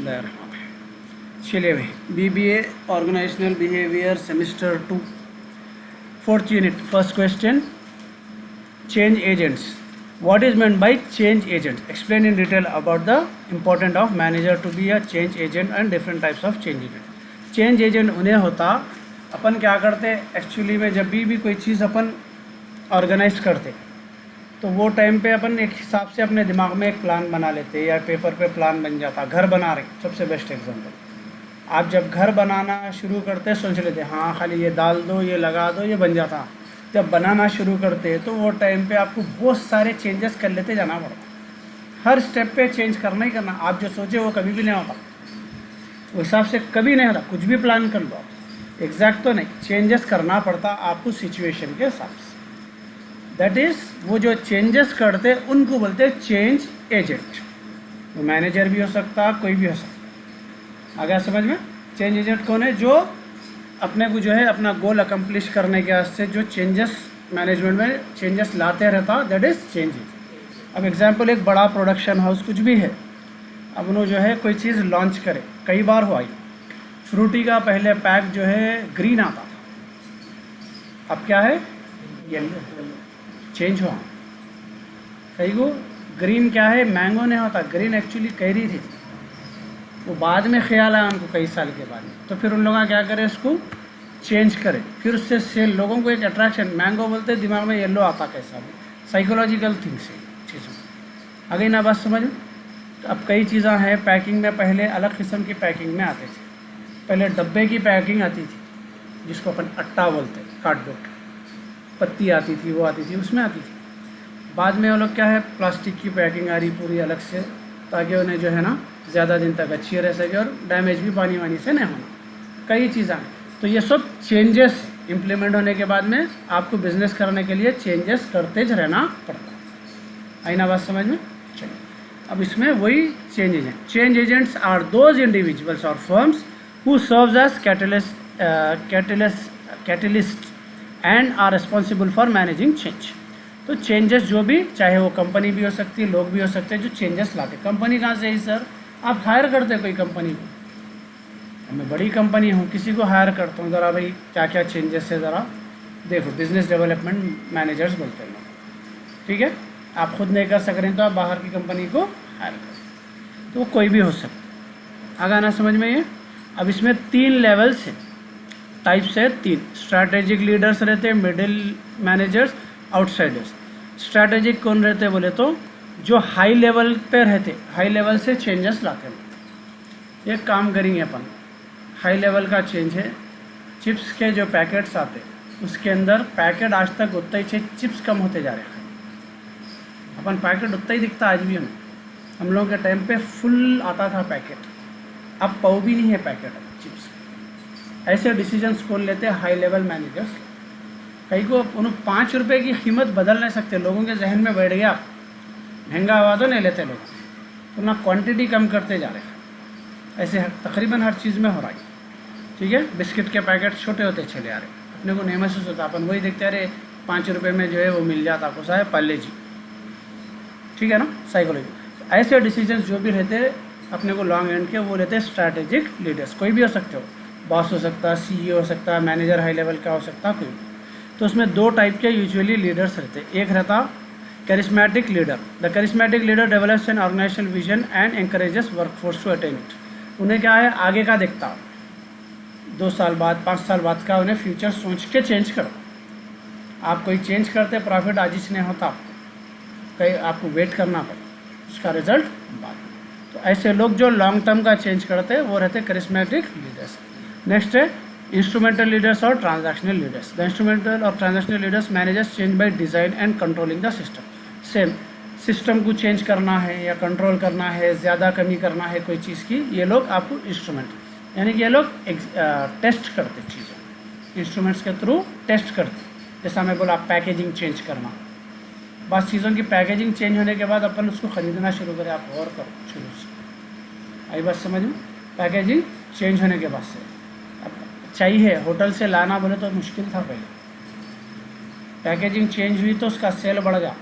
बिस्मिल्लाहिर्रहमानिर्रहीम। चलिए भाई, BBA organisational behaviour semester 2 4th unit first question, change agents. What is meant by change agent? Explain in detail about the importance of manager to be a change agent and different types of change agent। Change agent उन्हें होता, अपन क्या करते actually में, जब भी कोई चीज़ अपन organise करते तो वो टाइम पे अपन एक हिसाब से अपने दिमाग में एक प्लान बना लेते, या पेपर पे प्लान बन जाता। घर बना रहे, सबसे बेस्ट एग्जांपल, आप जब घर बनाना शुरू करते सोच लेते हाँ खाली ये डाल दो, ये लगा दो, ये बन जाता। जब बनाना शुरू करते तो वो टाइम पे आपको बहुत सारे चेंजेस कर लेते जाना पड़ता। हर स्टेप पे चेंज करना ही करना। आप जो सोचे वो कभी भी नहीं होता, उस हिसाब से कभी नहीं होता। कुछ भी प्लान कर लो आप, एग्जैक्ट तो नहीं, चेंजेस करना पड़ता आपको सिचुएशन के हिसाब से। दैट इज़, वो जो चेंजेस करते उनको बोलते हैं चेंज एजेंट। वो मैनेजर भी हो सकता, कोई भी हो सकता। आ गया समझ में? चेंज एजेंट कौन है? जो अपने को जो है अपना गोल अकम्प्लिश करने के वास्ते जो चेंजेस मैनेजमेंट में चेंजेस लाते रहता, दैट इज़ चेंज एजेंट। अब एग्जांपल, एक बड़ा प्रोडक्शन हाउस कुछ भी है, अब उन्होंने जो है कोई चीज़ लॉन्च करे, कई बार हुआ। फ्रूटी का पहले पैक जो है ग्रीन आता था, अब क्या है? येलो। चेंज हुआ। कई को ग्रीन क्या है? मैंगो नहीं होता, ग्रीन एक्चुअली कैरी थी। वो बाद में ख्याल आया उनको कई साल के बाद, तो फिर उन लोगों क्या करें, इसको चेंज करें। फिर उससे सेल, लोगों को एक अट्रैक्शन, मैंगो बोलते दिमाग में येलो आता, कैसा भी साइकोलॉजिकल थिंग्स है चीज़ों। आगे ना बात समझ में? तो अब कई चीज़ें हैं पैकिंग में, पहले अलग किस्म की पैकिंग में आते थे। पहले डब्बे की पैकिंग आती थी, जिसको अपन अट्टा बोलते, कार्डबोर्ड, पत्ती आती थी, वो आती थी, उसमें आती थी। बाद में वो लोग क्या है, प्लास्टिक की पैकिंग आ रही पूरी अलग से, ताकि उन्हें जो है ना ज़्यादा दिन तक अच्छी रह सके और डैमेज भी पानी वानी से नहीं होना। कई चीज़ें, तो ये सब चेंजेस इम्प्लीमेंट होने के बाद में आपको बिजनेस करने के लिए चेंजेस करते ज रहना पड़ता। आई ना बात समझ में? चलिए, अब इसमें वही change agent. Change agents are those individuals और firms who serves as catalyst and are responsible for managing change. तो चेंजेस जो भी, चाहे वो कंपनी भी हो सकती है, लोग भी हो सकते हैं जो चेंजेस लाते। कंपनी कहाँ से ही सर? आप हायर करते हैं कोई कंपनी को। मैं बड़ी कंपनी हूँ, किसी को हायर करता हूँ, ज़रा भाई क्या क्या चेंजेस है ज़रा देखो, बिजनेस डेवलपमेंट मैनेजर्स बोलते हैं लोग। ठीक है, आप खुद नहीं कर सक रहे हैं तो आप बाहर की कंपनी को हायर करें, तो वो कोई भी हो सकता। आगे ना समझ में ये? अब इसमें 3 लेवल्स है, टाइप्स है 3। स्ट्रैटेजिक लीडर्स रहते हैं, मिडिल मैनेजर्स, आउटसाइडर्स। स्ट्रैटेजिक कौन रहते हैं बोले तो जो हाई लेवल पे रहते, हाई लेवल से चेंजेस लाते हैं। ये काम करेंगे अपन, हाई लेवल का चेंज है। चिप्स के जो पैकेट्स आते उसके अंदर पैकेट आज तक उतना ही चिप्स कम होते जा रहे हैं। अपन पैकेट उतना ही दिखता आज भी हमें। हम लोगों के टाइम पे फुल आता था पैकेट, अब पाव भी नहीं है पैकेट चिप्स। ऐसे डिसीजंस कौन लेते हैं? High level managers. कई को उन्हें 5 रुपये की कीमत बदल नहीं सकते, लोगों के जहन में बैठ गया, महंगा हुआ तो नहीं लेते लोग, तो ना क्वांटिटी कम करते जा रहे हैं। ऐसे तकरीबन हर चीज़ में हो रहा है। ठीक है, बिस्किट के पैकेट छोटे होते चले आ रहे, अपने को नहीं महसूस होता, अपन वही देखते अरे 5 रुपये में जो है वो मिल जाता, कुछ है पाले जी। ठीक है ना, साइकोलॉजी। ऐसे डिसीजंस जो भी रहते हैं अपने को लॉन्ग एंड के, वो रहते हैं स्ट्रैटेजिक लीडर्स। कोई भी हो सकते हो, बॉस हो सकता है, CEO हो सकता है, मैनेजर हाई लेवल का हो सकता है, कोई। तो उसमें 2 टाइप के यूजुअली लीडर्स रहते हैं। एक रहता charismatic leader. The charismatic leader develops an organizational vision and encourages workforce to attain it. उन्हें क्या है, आगे का देखता, 2 साल बाद 5 साल बाद का उन्हें फ्यूचर सोच के चेंज करो। आप कोई चेंज करते, प्रॉफिट आज ही नहीं होता, कहीं आपको वेट करना पड़े, उसका रिजल्ट बाद। तो ऐसे लोग जो लॉन्ग टर्म का चेंज करते हैं वो रहते charismatic लीडर्स। नेक्स्ट है इंस्ट्रूमेंटल लीडर्स और ट्रांजैक्शनल लीडर्स। द इंस्ट्रूमेंटल और transactional leaders managers change by design and controlling the system. Same system को चेंज करना है या कंट्रोल करना है, ज़्यादा कमी करना है कोई चीज़ की, ये लोग आपको इंस्ट्रूमेंट, यानी कि ये लोग टेस्ट करते चीज़ें, इंस्ट्रूमेंट्स के थ्रू टेस्ट करते। जैसा मैं बोला पैकेजिंग चेंज करना, बस चीज़ों की पैकेजिंग चेंज होने के बाद अपन उसको ख़रीदना शुरू करें, आप गौर करो शुरू से। आई बात समझ में? पैकेजिंग चेंज होने के बाद से चाहिए, होटल से लाना बोले तो मुश्किल था पहले, पैकेजिंग चेंज हुई तो उसका सेल बढ़ गया,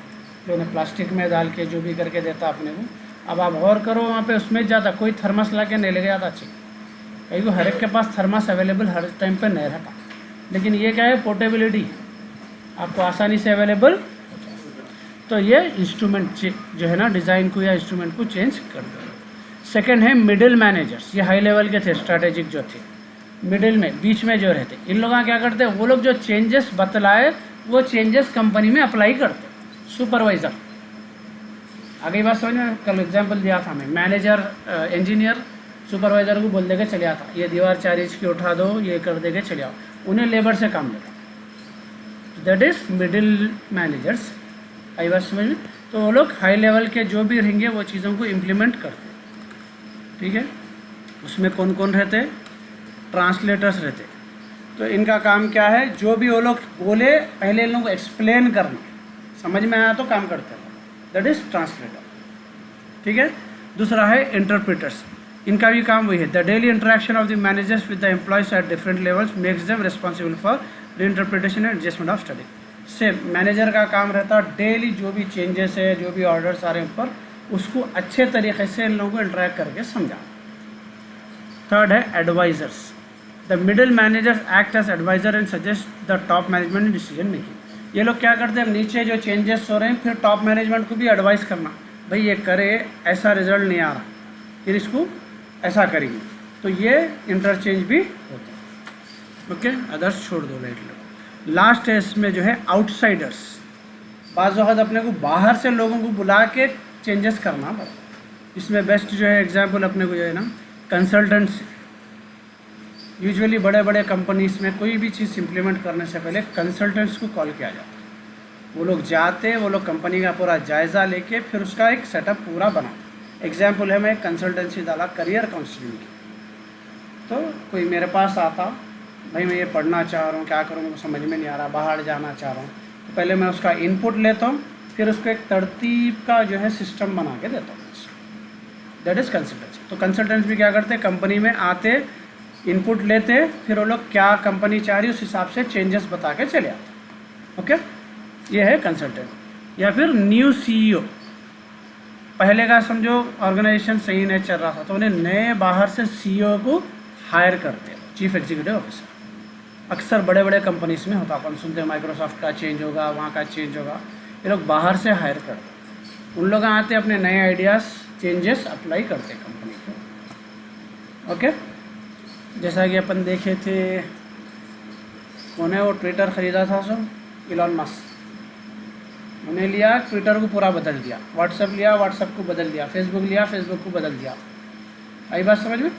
जो उन्हें प्लास्टिक में डाल के जो भी करके देता अपने को, अब आप गौर करो वहाँ पे उसमें ज़्यादा कोई थर्मस ला के नहीं ले गया था चाहिए, क्योंकि हर एक के पास थर्मस अवेलेबल हर टाइम पे नहीं रहता। लेकिन ये क्या है, पोर्टेबिलिटी, आपको आसानी से अवेलेबल। तो ये इंस्ट्रूमेंट जो है ना, डिज़ाइन को या इंस्ट्रूमेंट को चेंज कर दो। सेकंड है मिडिल मैनेजर्स, ये हाई लेवल के थे, स्ट्रैटेजिक जो थे, मिडिल में बीच में जो रहते, इन लोगों क्या करते हैं, वो लोग जो चेंजेस बतलाए वो चेंजेस कंपनी में अप्लाई करते। सुपरवाइज़र, आगे बात समझ में, कल एग्जांपल दिया था मैं, मैनेजर इंजीनियर सुपरवाइज़र को बोल देके चले आता, ये दीवार 4 इंच की उठा दो, ये कर देके चले आओ, उन्हें लेबर से काम लेता। That is middle managers. आई बात समझ में। तो वो लोग हाई लेवल के जो भी रहेंगे वो चीज़ों को इम्प्लीमेंट करते, ठीक है। उसमें कौन कौन रहते, ट्रांसलेटर्स रहते। तो इनका काम क्या है, जो भी वो लोग बोले पहले इन लोगों को एक्सप्लेन करना, समझ में आया तो काम करते हैं, दैट इज़ ट्रांसलेटर, ठीक है। दूसरा है इंटरप्रेटर्स, इनका भी काम वही है, the daily interaction of the managers with the employees at different levels makes them responsible for the interpretation and adjustment of study. Same manager का काम रहता डेली जो भी चेंजेस है, जो भी ऑर्डर्स आ रहे हैं ऊपर, उसको अच्छे तरीके से इन लोगों को इंटरेक्ट करके समझा। थर्ड है advisers, the middle managers act as adviser and suggest the top management in decision making. ये लोग क्या करते हैं, नीचे जो चेंजेस हो रहे हैं फिर टॉप मैनेजमेंट को भी एडवाइस करना, भाई ये करे, ऐसा रिजल्ट नहीं आ रहा, फिर इसको ऐसा करेंगे। तो ये इंटरचेंज भी होता है, ओके। अदर्स छोड़ दो, लाइट लो। लास्ट है इसमें जो है आउटसाइडर्स, बाज़ वक़्त अपने को बाहर से लोगों को बुला के चेंजेस करना पड़ता। इसमें बेस्ट जो है एग्जांपल अपने को जो है ना, कंसल्टेंट्स। यूजुअली बड़े बड़े कंपनीज में कोई भी चीज़ इम्प्लीमेंट करने से पहले कंसल्टेंट्स को कॉल किया जाता है। वो लोग जाते, वो लोग कंपनी का पूरा जायज़ा लेके फिर उसका एक सेटअप पूरा बना। एग्जाम्पल है, मैं कंसल्टेंसी डाला करियर काउंसलिंग की, तो कोई मेरे पास आता, भाई मैं ये पढ़ना चाह रहा हूँ, क्या करूँ, मुझे समझ में नहीं आ रहा, बाहर जाना चाह रहा हूँ, तो पहले मैं उसका इनपुट लेता हूँ, फिर उसको एक तरतीब का जो है सिस्टम बना के देता हूँ, दैट इज़ कंसल्टेंसी। तो कंसल्टेंट्स भी क्या करते, कंपनी में आते, इनपुट लेते, फिर वो लोग क्या कंपनी चाह रही है उस हिसाब से चेंजेस बता के चले आते, ओके। ये है कंसल्टेंट। या फिर न्यू CEO, पहले का समझो ऑर्गेनाइजेशन सही नहीं चल रहा था तो उन्हें नए बाहर से CEO को हायर करते, चीफ एग्जीक्यूटिव ऑफिसर। अक्सर बड़े बड़े कंपनीज में होता, अपन सुनते हैं माइक्रोसॉफ्ट का चेंज होगा, वहाँ का चेंज होगा, ये लोग बाहर से हायर करते, उन लोग आते अपने नए आइडियाज़ चेंजेस अप्लाई करते कंपनी को, ओके। जैसा कि अपन देखे थे, कौन है वो ट्विटर ख़रीदा था, सो इलॉन मस्क, उन्हें लिया, ट्विटर को पूरा बदल दिया, व्हाट्सएप लिया, व्हाट्सएप को बदल दिया, फेसबुक लिया, फेसबुक को बदल दिया। आई बात समझ में,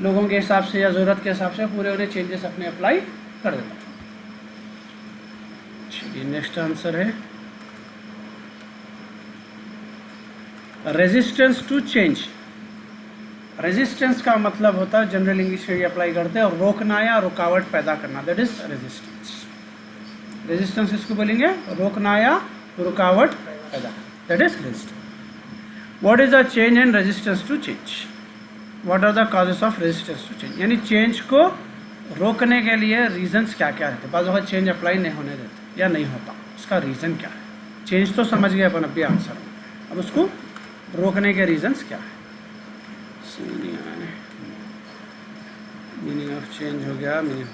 लोगों के हिसाब से या ज़रूरत के हिसाब से पूरे उन्हें चेंजेस अपने अप्लाई कर देता। चलिए नेक्स्ट आंसर है रेजिस्टेंस टू चेंज। रेजिस्टेंस का मतलब होता है, जनरल इंग्लिश में अप्लाई करते हैं, और रोकना या रुकावट पैदा करना, दैट इज रेजिस्टेंस। रेजिस्टेंस इसको बोलेंगे रोकना या रुकावट पैदा, that is resistance. What is the change and resistance to change, what are the causes of resistance to change, यानी चेंज को रोकने के लिए रीजंस क्या क्या रहते हैं। बाज़ वक़्त चेंज अप्लाई नहीं होने देते या नहीं होता, उसका रीज़न क्या है। चेंज तो समझ गए अपन अभी आंसर, अब उसको रोकने के रीजंस क्या है। मीनिंग ऑफ चेंज हो गया, meaning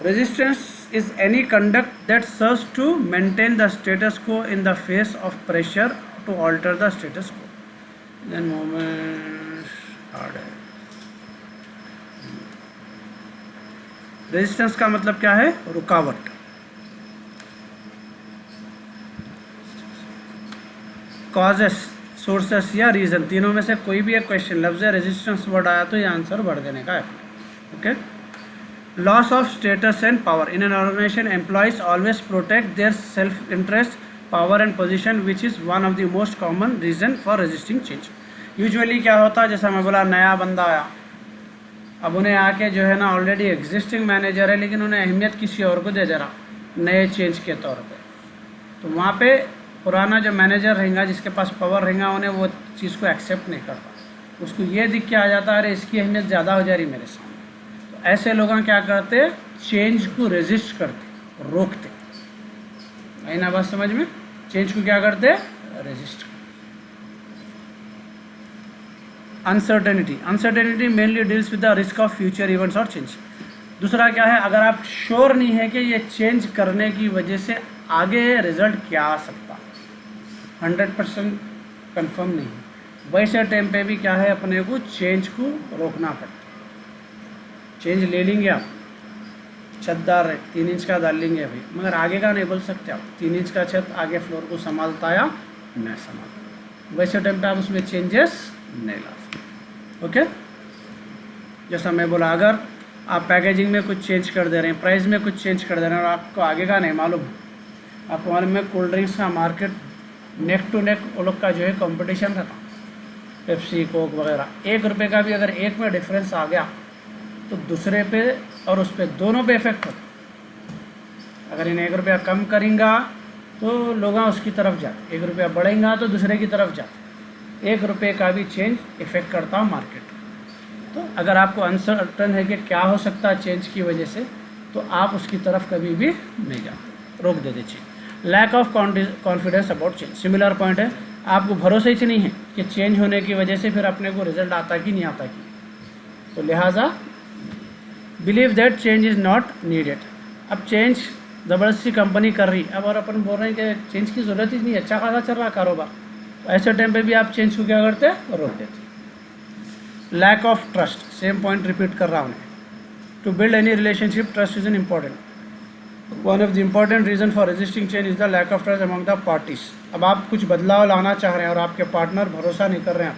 resistance is any conduct that serves to maintain the status quo in the face of pressure to alter the status quo. Then movement hard है। रेजिस्टेंस का मतलब क्या है, रुकावट। कॉजेस, सोर्सेस या reason, तीनों में से कोई भी एक क्वेश्चन लफ्ज़ रेजिस्टेंस वर्ड आया तो ये आंसर भर देने का है, okay. Loss of status and power in an organization, employees always protect their self-interest, power and position, which is one of the most common reason for resisting change. Usually क्या होता है, जैसा मैं बोला, नया बंदा आया, अब उन्हें आके जो है ना ऑलरेडी एग्जिस्टिंग मैनेजर है, लेकिन उन्हें अहमियत किसी और को दे रहा नए चेंज के तौर पे, तो वहाँ पे पुराना जो मैनेजर रहेगा, जिसके पास पावर रहेगा, उन्हें वो चीज़ को एक्सेप्ट नहीं करता, उसको ये दिख के आ जाता है, अरे इसकी अहमियत ज़्यादा हो जा रही मेरे सामने। ऐसे लोग क्या करते, चेंज को रेजिस्ट करते, रोकते। आई ना बात समझ में, चेंज को क्या करते, resist. Uncertainty mainly deals with the risk of future events और चेंज। दूसरा क्या है, अगर आप श्योर नहीं है कि ये चेंज करने की वजह से आगे रिजल्ट क्या आ सकता, 100% कंफर्म नहीं, वैसे टाइम पे भी क्या है, अपने को चेंज को रोकना पड़ता। चेंज ले लेंगे आप, छतदार है 3 इंच का डाल लेंगे भाई, मगर आगे का नहीं बोल सकते आप 3 इंच का छत आगे फ्लोर को संभालता या नहीं संभालता, वैसे टाइम पे आप उसमें चेंजेस नहीं ला सकते। ओके, जैसा मैं बोला, अगर आप पैकेजिंग में कुछ चेंज कर दे रहे हैं, प्राइस में कुछ चेंज कर दे रहे हैं और आपको आगे का नहीं मालूम, आपको मालूम है कोल्ड ड्रिंक्स का मार्केट नेक टू नेक वो लोग का जो है कंपटीशन रहता, पेप्सी कोक वगैरह, 1 रुपये का भी अगर एक में डिफरेंस आ गया तो दूसरे पे और उस पर दोनों पे इफेक्ट होता। अगर इन्हें 1 रुपया कम करेंगा तो लोग उसकी तरफ जाते, 1 रुपया बढ़ेगा तो दूसरे की तरफ जाते, 1 रुपये का भी चेंज इफेक्ट करता मार्केट। तो अगर आपको अनसर्टन है कि क्या हो सकता है चेंज की वजह से, तो आप उसकी तरफ कभी भी नहीं जाते, रोक दे दीजिए। Lack of confidence about change, similar point है, आपको भरोसा ही नहीं है कि चेंज होने की वजह से फिर अपने को रिजल्ट आता कि नहीं आता कि, तो लिहाजा believe that change is not needed. अब चेंज ज़बरदस्ती कंपनी कर रही, अब और अपन बोल रहे हैं कि चेंज की ज़रूरत ही नहीं, अच्छा खासा चल रहा कारोबार, तो ऐसे टाइम पे भी आप चेंज को क्या करते, रोक देते। Lack of trust, same point repeat कर रहा हूँ। To build any relationship trust is an important, one of the important reason for resisting change is the lack of trust among the parties. अब आप कुछ बदलाव लाना चाह रहे हैं और आपके पार्टनर भरोसा नहीं कर रहे हैं,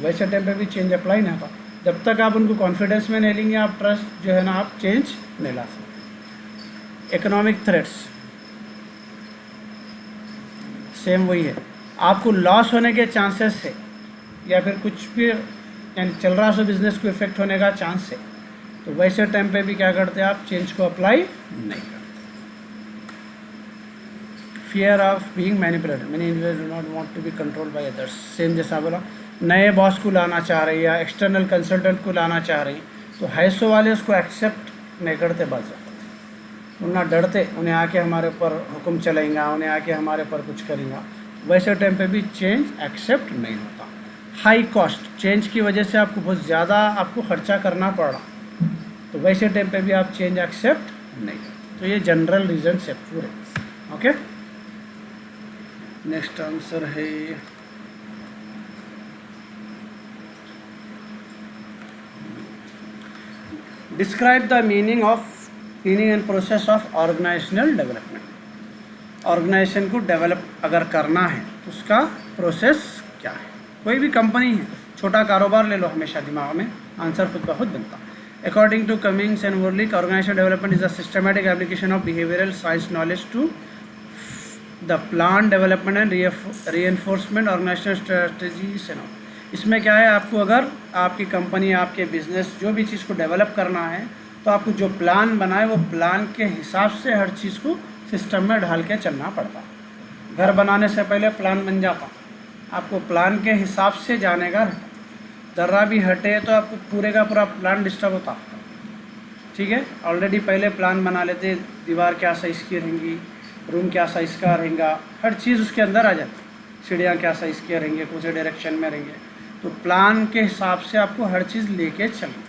वैसे टाइम पे भी चेंज अप्लाई नहीं होता। जब तक आप उनको कॉन्फिडेंस में नहीं लेंगे, आप ट्रस्ट जो है ना, आप चेंज नहीं ला सकते। इकोनॉमिक थ्रेट्स, सेम वही है, आपको लॉस होने के चांसेस है या फिर कुछ भी यानी चल रहा सो बिजनेस को इफेक्ट होने का चांस है, तो वैसे टाइम पे भी क्या करते हैं, आप चेंज को अप्लाई नहीं करते। Fear of being manipulated, many individuals do not want to be controlled by others, same जैसा बोला, नए बॉस को लाना चाह रही है या एक्सटर्नल कंसल्टेंट को लाना चाह रही, तो हैसो वाले उसको एक्सेप्ट नहीं करते, बात उन्ना डरते, उन्हें आके हमारे ऊपर हुक्म चलेगा, उन्हें आके हमारे ऊपर कुछ करेगा, वैसे टाइम पे भी चेंज एक्सेप्ट नहीं होता। हाई कॉस्ट, चेंज की वजह से आपको बहुत ज़्यादा आपको खर्चा करना पड़ रहा, तो वैसे टाइम पे भी आप चेंज एक्सेप्ट नहीं करते। तो ये जनरल रीजन है पूरे। ओके, नेक्स्ट आंसर है describe the meaning and process of organisational development. Organisation को डेवलप अगर करना है तो उसका प्रोसेस क्या है। कोई भी कंपनी है, छोटा कारोबार ले लो, हमेशा दिमाग में आंसर खुद ब खुद बनता। According to Cummings and Worley, organisation development is a systematic application of behavioural science knowledge to the plan development and reinforcement organisational strategies and all. इसमें क्या है, आपको अगर आपकी कंपनी, आपके बिजनेस जो भी चीज़ को डेवलप करना है, तो आपको जो प्लान बनाए वो प्लान के हिसाब से हर चीज़ को सिस्टम में ढाल के चलना पड़ता। घर बनाने से पहले प्लान बन जाता, आपको प्लान के हिसाब से जाने का रहता, ज़रा भी हटे तो आपको पूरे का पूरा प्लान डिस्टर्ब होता। ठीक है, ऑलरेडी पहले प्लान बना लेते, दीवार क्या साइज़ की रहेंगी, रूम क्या साइज़ का रहेगा, हर चीज़ उसके अंदर आ जाती, सीढ़ियाँ क्या साइज़ की रहेंगे, कौन से डायरेक्शन में रहेंगे, तो प्लान के हिसाब से आपको हर चीज़ लेके चलना।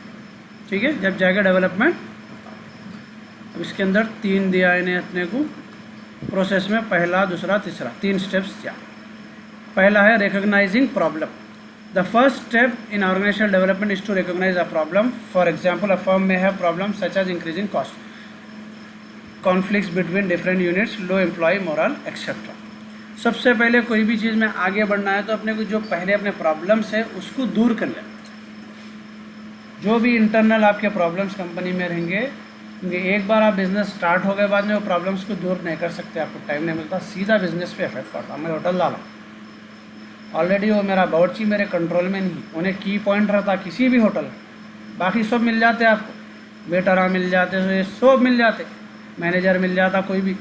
ठीक है, जब जाएगा डेवलपमेंट। अब इसके अंदर 3 दिया इन्हें अपने को प्रोसेस में, पहला, दूसरा, तीसरा, 3 स्टेप्स दिया। पहला है recognising problem. The first step in organisational development is to recognise a problem. For example, a firm में है problem such as increasing cost, conflicts between different units, low employ morale etcetera. सबसे पहले कोई भी चीज़ में आगे बढ़ना है तो अपने को जो पहले अपने प्रॉब्लम्स है उसको दूर कर लेना। जो भी इंटरनल आपके प्रॉब्लम्स कंपनी में रहेंगे, क्योंकि एक बार आप बिज़नेस स्टार्ट हो गए बाद में वो प्रॉब्लम्स को दूर नहीं कर सकते, आपको टाइम नहीं मिलता, सीधा बिजनेस पे इफेक्ट पड़ता। मैं होटल डाला, ऑलरेडी वो मेरा बावर्ची मेरे कंट्रोल में नहीं, उन्हें की पॉइंट रहता किसी भी होटल, बाकी सब मिल जाते आपको, वेटरा मिल जाते, सब मिल जाते, मैनेजर मिल जाता, कोई भी,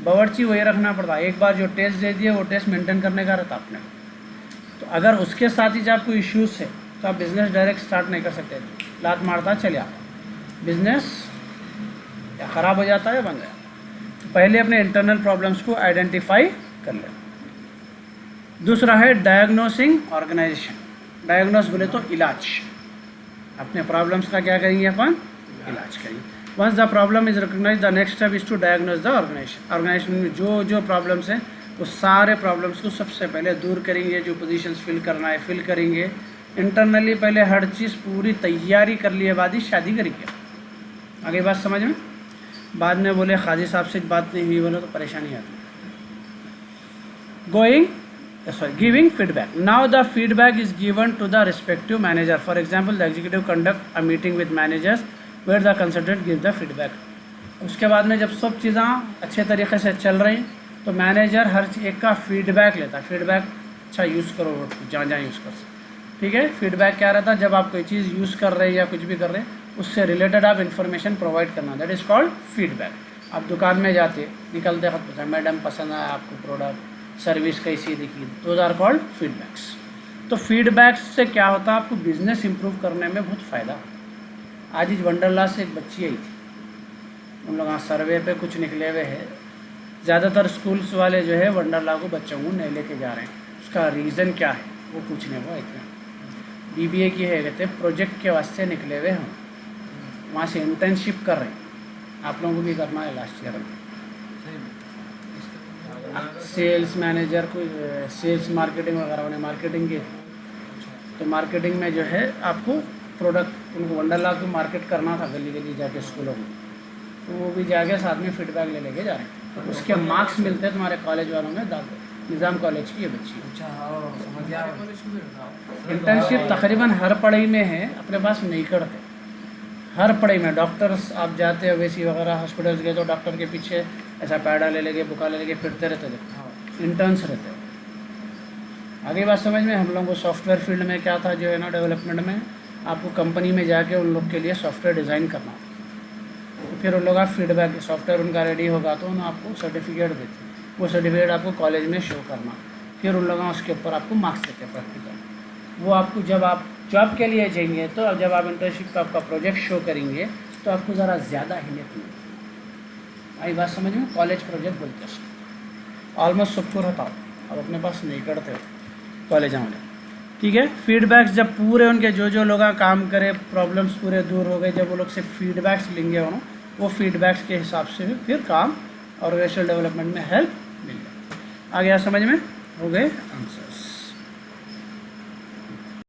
बावर्ची वही रखना पड़ता। एक बार जो टेस्ट दे दिए वो टेस्ट मेंटेन करने का रहता अपने। तो अगर उसके साथ ही जब आपको इश्यूज़ है तो आप बिज़नेस डायरेक्ट स्टार्ट नहीं कर सकते, लात मारता चले आप, बिज़नेस या ख़राब हो जाता है, बन जाता। तो पहले अपने इंटरनल प्रॉब्लम्स को आइडेंटिफाई कर लें। दूसरा है डायग्नोसिंग ऑर्गेनाइजेशन। डायग्नोस बोले तो इलाज, अपने प्रॉब्लम्स का क्या करेंगे अपन, इलाज करेंगे। Once the problem is recognise the next step is to diagnose the organisation. Organisation में जो जो प्रॉब्लम्स हैं वो सारे प्रॉब्लम्स को सबसे पहले दूर करेंगे। जो पोजीशंस फिल करना है फिल करेंगे। इंटरनली पहले हर चीज़ पूरी तैयारी कर लिए बाद ही शादी करेंगे। आगे बात समझ में। बाद में बोले खाजी साहब से बात नहीं हुई बोले तो परेशानी आती है। Giving feedback. Now the feedback is given to the respective manager. For example, the executive conduct a meeting with managers where the consultant gives the feedback. उसके बाद में जब सब चीज़ें अच्छे तरीके से चल रही तो मैनेजर हर एक का फीडबैक लेता है। फीडबैक अच्छा यूज़ करो जहाँ जहाँ यूज़ कर सकते, ठीक है। फीडबैक क्या रहता है, जब आप कोई चीज़ यूज़ कर रहे हैं या कुछ भी कर रहे हैं उससे रिलेटेड आप इन्फॉर्मेशन प्रोवाइड करना, दैट इज़ कॉल्ड फीडबैक। आप दुकान में जाते निकलते वक्त पूछा मैडम पसंद आया आपको प्रोडक्ट, सर्विस कैसी दिखी, दोज आर कॉल्ड फीडबैक्स। तो फीडबैक्स से क्या होता है, आपको बिजनेस इंप्रूव करने में बहुत फ़ायदा। आज इस वंडरला से एक बच्ची आई थी, उन लोग सर्वे पे कुछ निकले हुए हैं। ज़्यादातर स्कूल्स वाले जो है वंडरला को बच्चों को नहीं लेके जा रहे हैं। उसका रीज़न क्या है वो पूछने को इतना। BBA की है कहते प्रोजेक्ट के वास्ते निकले हुए हम, वहाँ से इंटर्नशिप कर रहे हैं। आप लोगों को भी करना है लास्ट ईयर में। सेल्स मैनेजर को सेल्स मार्केटिंग वगैरह उन्हें मार्केटिंग की, तो मार्केटिंग में जो है आपको प्रोडक्ट उनको वंडरला को मार्केट करना था गली गली जाके स्कूलों में, तो वो भी जाके साथ में फीडबैक ले लेके जा रहे हैं। तो उसके मार्क्स मिलते हैं तुम्हारे कॉलेज वालों में। निज़ाम कॉलेज की ये बच्ची। इंटर्नशिप तकरीबन हर पढ़ाई में है, अपने पास नहीं करते। हर पढ़ाई में डॉक्टर्स आप जाते हो वैसी वगैरह हॉस्पिटल्स गए तो डॉक्टर के पीछे ऐसा पैडा ले लेके बुका ले लेके फिरते रहते थे, इंटर्न्स रहते हैं। आगे बात समझ में। हम लोगों को सॉफ्टवेयर फील्ड में क्या था जो है ना, डेवलपमेंट में आपको कंपनी में जाके उन लोग के लिए सॉफ्टवेयर डिज़ाइन करना, तो फिर उन लोग आप फीडबैक, सॉफ्टवेयर उनका रेडी होगा तो उन्हें आपको सर्टिफिकेट देते, वो सर्टिफिकेट आपको कॉलेज में शो करना, फिर उन लोग उसके ऊपर आपको मार्क्स देते प्रैक्टिकल। वो आपको जब आप जॉब के लिए जाएंगे तो अब जब आप इंटर्नशिप का आपका प्रोजेक्ट शो करेंगे तो आपको ज़रा ज़्यादा अहमियत मिलेगी। आई बात समझ में। कॉलेज प्रोजेक्ट बोलते हैं, ऑलमोस्ट सबको रहता हो, अब अपने पास नहीं करते हो कॉलेज वाले, ठीक है। फीडबैक्स जब पूरे उनके जो जो लोग काम करे प्रॉब्लम्स पूरे दूर हो गए, जब वो लोग से फीडबैक्स लेंगे वो फीडबैक्स के हिसाब से फिर काम ऑर्गेनाइजेशनल डेवलपमेंट में हेल्प मिल जाए। आ गया समझ में, हो गए आंसर्स।